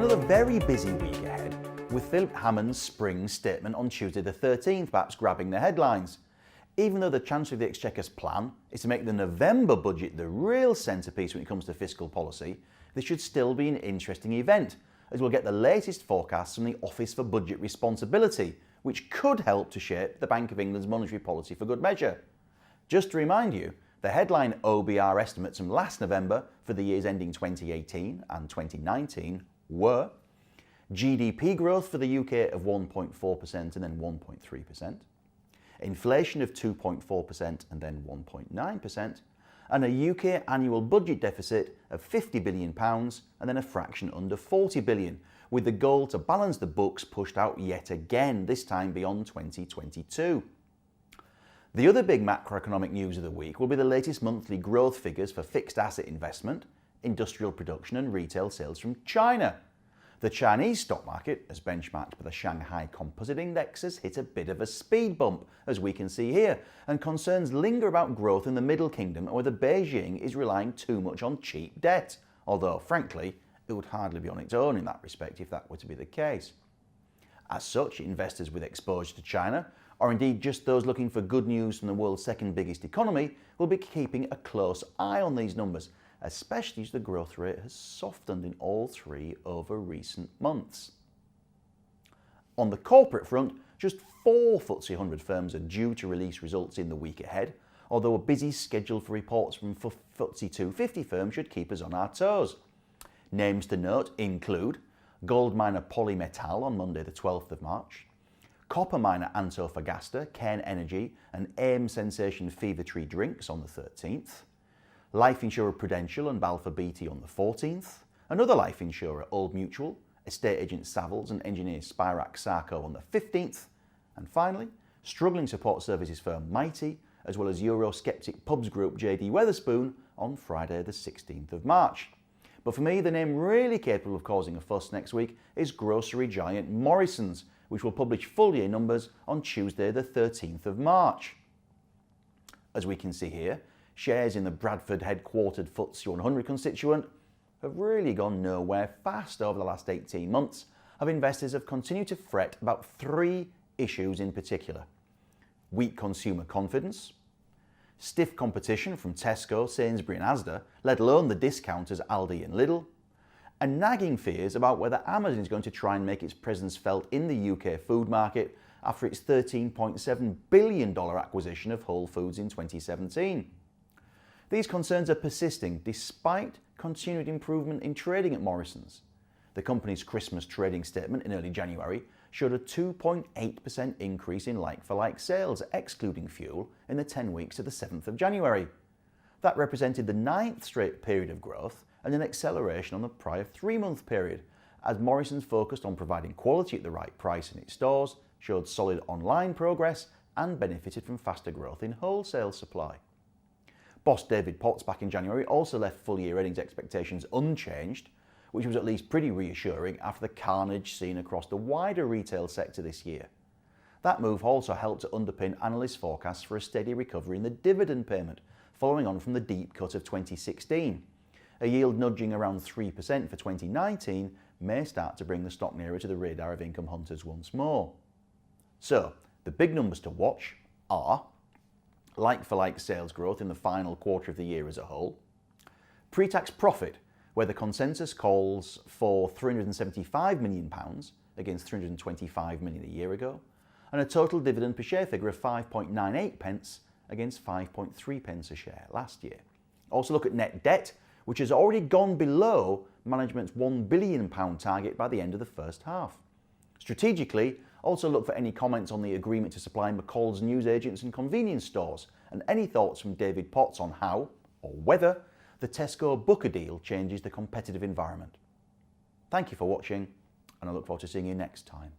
Another very busy week ahead, with Philip Hammond's spring statement on Tuesday the 13th perhaps grabbing the headlines. Even though the Chancellor of the Exchequer's plan is to make the November budget the real centrepiece when it comes to fiscal policy, this should still be an interesting event, as we'll get the latest forecasts from the Office for Budget Responsibility, which could help to shape the Bank of England's monetary policy for good measure. Just to remind you, the headline OBR estimates from last November for the years ending 2018 and 2019 were GDP growth for the UK of 1.4% and then 1.3%, inflation of 2.4% and then 1.9%, and a UK annual budget deficit of £50 billion and then a fraction under £40 billion, with the goal to balance the books pushed out yet again, this time beyond 2022. The other big macroeconomic news of the week will be the latest monthly growth figures for fixed asset investment, industrial production and retail sales from China. The Chinese stock market, as benchmarked by the Shanghai Composite Index, has hit a bit of a speed bump, as we can see here, and concerns linger about growth in the Middle Kingdom and whether Beijing is relying too much on cheap debt, although, frankly, it would hardly be on its own in that respect if that were to be the case. As such, investors with exposure to China, or indeed just those looking for good news from the world's second biggest economy, will be keeping a close eye on these numbers, especially as the growth rate has softened in all three over recent months. On the corporate front, just 4 FTSE 100 firms are due to release results in the week ahead, although a busy schedule for reports from FTSE 250 firms should keep us on our toes. Names to note include gold miner Polymetal on Monday the 12th of March, copper miner Antofagasta, Cairn Energy and AIM sensation Fever-Tree Drinks on the 13th, life insurer Prudential and Balfour Beatty on the 14th, another life insurer Old Mutual, estate agent Savills and engineer Spirax Sarco on the 15th, and finally, struggling support services firm Mighty, as well as Eurosceptic pubs group JD Wetherspoon on Friday the 16th of March. But for me, the name really capable of causing a fuss next week is grocery giant Morrisons, which will publish full year numbers on Tuesday the 13th of March. As we can see here, shares in the Bradford headquartered FTSE 100 constituent have really gone nowhere fast over the last 18 months, as investors have continued to fret about 3 issues in particular: weak consumer confidence, stiff competition from Tesco, Sainsbury's and Asda, let alone the discounters Aldi and Lidl, and nagging fears about whether Amazon is going to try and make its presence felt in the UK food market after its $13.7 billion acquisition of Whole Foods in 2017. These concerns are persisting despite continued improvement in trading at Morrisons. The company's Christmas trading statement in early January showed a 2.8% increase in like-for-like sales, excluding fuel, in the 10 weeks to the 7th of January. That represented the 9th straight period of growth and an acceleration on the prior 3-month period, as Morrisons focused on providing quality at the right price in its stores, showed solid online progress and benefited from faster growth in wholesale supply. Boss David Potts back in January also left full-year earnings expectations unchanged, which was at least pretty reassuring after the carnage seen across the wider retail sector this year. That move also helped to underpin analysts' forecasts for a steady recovery in the dividend payment, following on from the deep cut of 2016. A yield nudging around 3% for 2019 may start to bring the stock nearer to the radar of income hunters once more. So, the big numbers to watch are like-for-like sales growth in the final quarter of the year as a whole, pre-tax profit, where the consensus calls for £375 million against £325 million a year ago, and a total dividend per share figure of 5.98 pence against 5.3 pence a share last year. Also look at net debt, which has already gone below management's £1 billion target by the end of the first half. Strategically, also look for any comments on the agreement to supply McCall's newsagents and convenience stores, and any thoughts from David Potts on how, or whether, the Tesco Booker deal changes the competitive environment. Thank you for watching, and I look forward to seeing you next time.